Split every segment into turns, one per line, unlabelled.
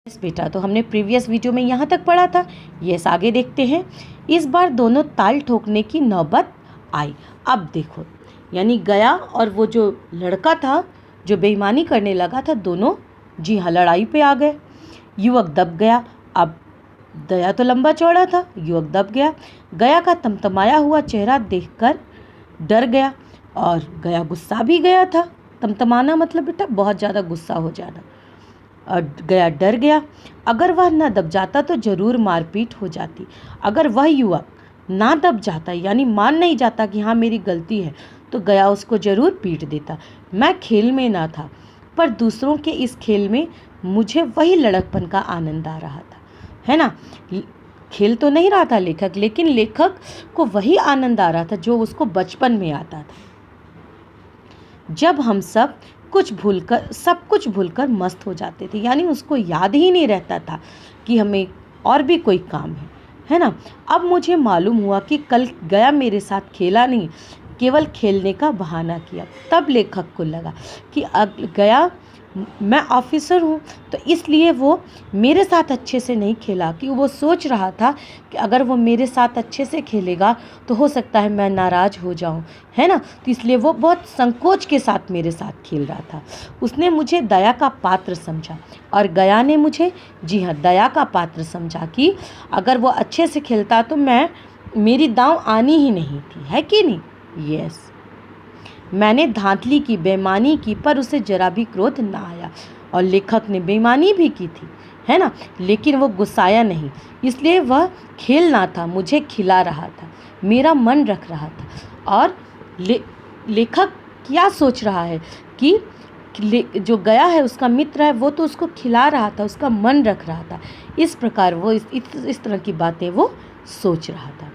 Yes बेटा, तो हमने प्रीवियस वीडियो में यहाँ तक पढ़ा था। यस, आगे देखते हैं। इस बार दोनों ताल ठोकने की नौबत आई। अब देखो, यानी गया और वो जो लड़का था जो बेईमानी करने लगा था, दोनों जी हाँ लड़ाई पे आ गए। युवक दब गया। अब दया तो लंबा चौड़ा था, युवक दब गया। गया का तमतमाया हुआ चेहरा देखकर डर गया और गया गुस्सा भी गया था। तमतमाना मतलब बेटा बहुत ज़्यादा गुस्सा हो जाना। और गया डर गया। अगर वह न दब जाता तो ज़रूर मारपीट हो जाती। अगर वह युवक ना दब जाता, यानी मान नहीं जाता कि हाँ मेरी गलती है, तो गया उसको ज़रूर पीट देता। मैं खेल में ना था, पर दूसरों के इस खेल में मुझे वही लड़कपन का आनंद आ रहा था, है ना। खेल तो नहीं रहा था लेखक, लेकिन लेखक को वही आनंद आ रहा था जो उसको बचपन में आता था, जब हम सब कुछ भूलकर मस्त हो जाते थे। यानी उसको याद ही नहीं रहता था कि हमें और भी कोई काम है ना। अब मुझे मालूम हुआ कि कल गया मेरे साथ खेला नहीं, केवल खेलने का बहाना किया। तब लेखक को लगा कि गया, मैं ऑफिसर हूँ, तो इसलिए वो मेरे साथ अच्छे से नहीं खेला। कि वो सोच रहा था कि अगर वो मेरे साथ अच्छे से खेलेगा तो हो सकता है मैं नाराज़ हो जाऊँ, है ना। तो इसलिए वो बहुत संकोच के साथ मेरे साथ खेल रहा था। उसने मुझे दया का पात्र समझा और गया ने मुझे, जी हाँ, दया का पात्र समझा कि अगर वो अच्छे से खेलता तो मेरी दांव आनी ही नहीं थी, है कि नहीं। यस, मैंने धांधली की, बेईमानी की, पर उसे जरा भी क्रोध ना आया। और लेखक ने बेईमानी भी की थी, है ना, लेकिन वो गुस्साया नहीं। इसलिए वह खेल ना था, मुझे खिला रहा था, मेरा मन रख रहा था। और लेखक क्या सोच रहा है कि जो गया है उसका मित्र है, वो तो उसको खिला रहा था, उसका मन रख रहा था। इस प्रकार वो इस तरह की बातें वो सोच रहा था।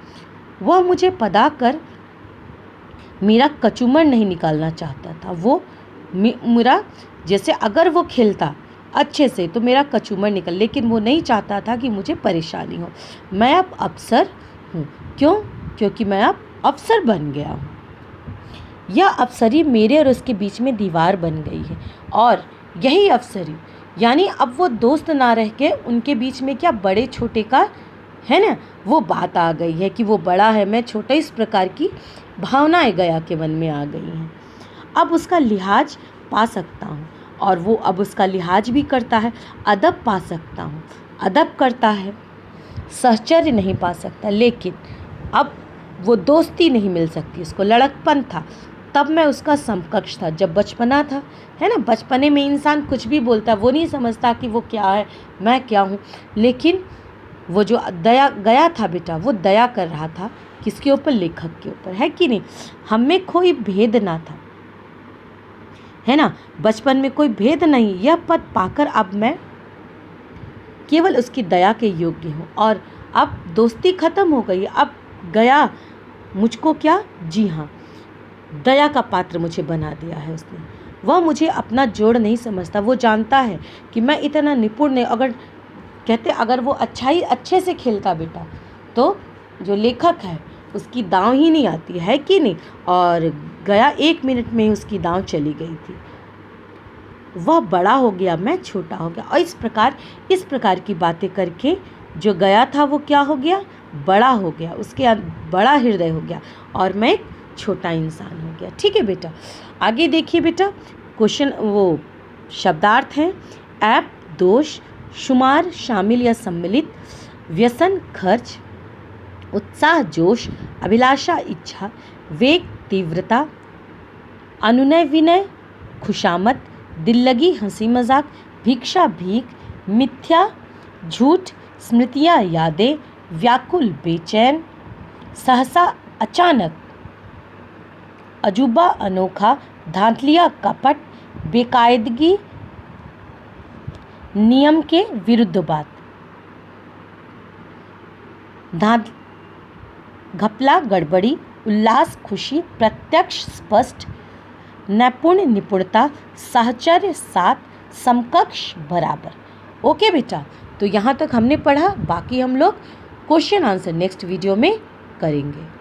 वह मुझे पदा कर मेरा कचूमर नहीं निकालना चाहता था। वो मेरा, जैसे अगर वो खेलता अच्छे से तो मेरा कचूमर निकल, लेकिन वो नहीं चाहता था कि मुझे परेशानी हो। मैं अब अफसर हूँ। क्यों? क्योंकि मैं अब अफसर बन गया हूँ। यह अफसरी मेरे और उसके बीच में दीवार बन गई है। और यही अफसरी, यानी अब वो दोस्त ना रह के उनके बीच में क्या बड़े छोटे का, है ना, वो बात आ गई है कि वो बड़ा है, मैं छोटा। इस प्रकार की भावनाएं गया के मन में आ गई हैं। अब उसका लिहाज पा सकता हूँ और वो अब उसका लिहाज भी करता है। अदब पा सकता हूँ, अदब करता है। सहचर्य नहीं पा सकता, लेकिन अब वो दोस्ती नहीं मिल सकती उसको। लड़कपन था तब मैं उसका समकक्ष था, जब बचपना था, है ना। बचपने में इंसान कुछ भी बोलता है, वो नहीं समझता कि वो क्या है, मैं क्या हूँ। लेकिन वो जो दया गया था बेटा, वो दया कर रहा था किसके ऊपर? लेखक के ऊपर, है कि नहीं। हम में कोई भेद ना था, है ना, बचपन में कोई भेद नहीं। यह पद पाकर अब मैं केवल उसकी दया के योग्य हूँ। और अब दोस्ती खत्म हो गई। अब गया मुझको क्या, जी हाँ, दया का पात्र मुझे बना दिया है उसने। वह मुझे अपना जोड़ नहीं समझता। वो जानता है कि मैं इतना निपुण नहीं। अगर कहते अगर वो अच्छे से खेलता बेटा, तो जो लेखक है उसकी दांव ही नहीं आती, है कि नहीं। और गया 1 मिनट में ही उसकी दांव चली गई थी। वह बड़ा हो गया, मैं छोटा हो गया। और इस प्रकार की बातें करके जो गया था वो क्या हो गया? बड़ा हो गया, उसके बड़ा हृदय हो गया और मैं एक छोटा इंसान हो गया। ठीक है बेटा, आगे देखिए बेटा। क्वेश्चन वो शब्दार्थ हैं। ऐप, दोष, शुमार, शामिल या सम्मिलित, व्यसन, खर्च, उत्साह, जोश, अभिलाषा, इच्छा, वेग, तीव्रता, अनुनय, विनय, खुशामद, दिल लगी, हंसी मजाक, भिक्षा, भीख, मिथ्या, झूठ, स्मृतियाँ, यादें, व्याकुल, बेचैन, सहसा, अचानक, अजूबा, अनोखा, धांधलिया, कपट, बेकायदगी, नियम के विरुद्ध बात, घपला, गड़बड़ी, उल्लास, खुशी, प्रत्यक्ष, स्पष्ट, नैपुण्य, निपुणता, साहचर्य, साथ, समकक्ष, बराबर। ओके बेटा, तो यहाँ तक हमने पढ़ा। बाकी हम लोग क्वेश्चन आंसर नेक्स्ट वीडियो में करेंगे।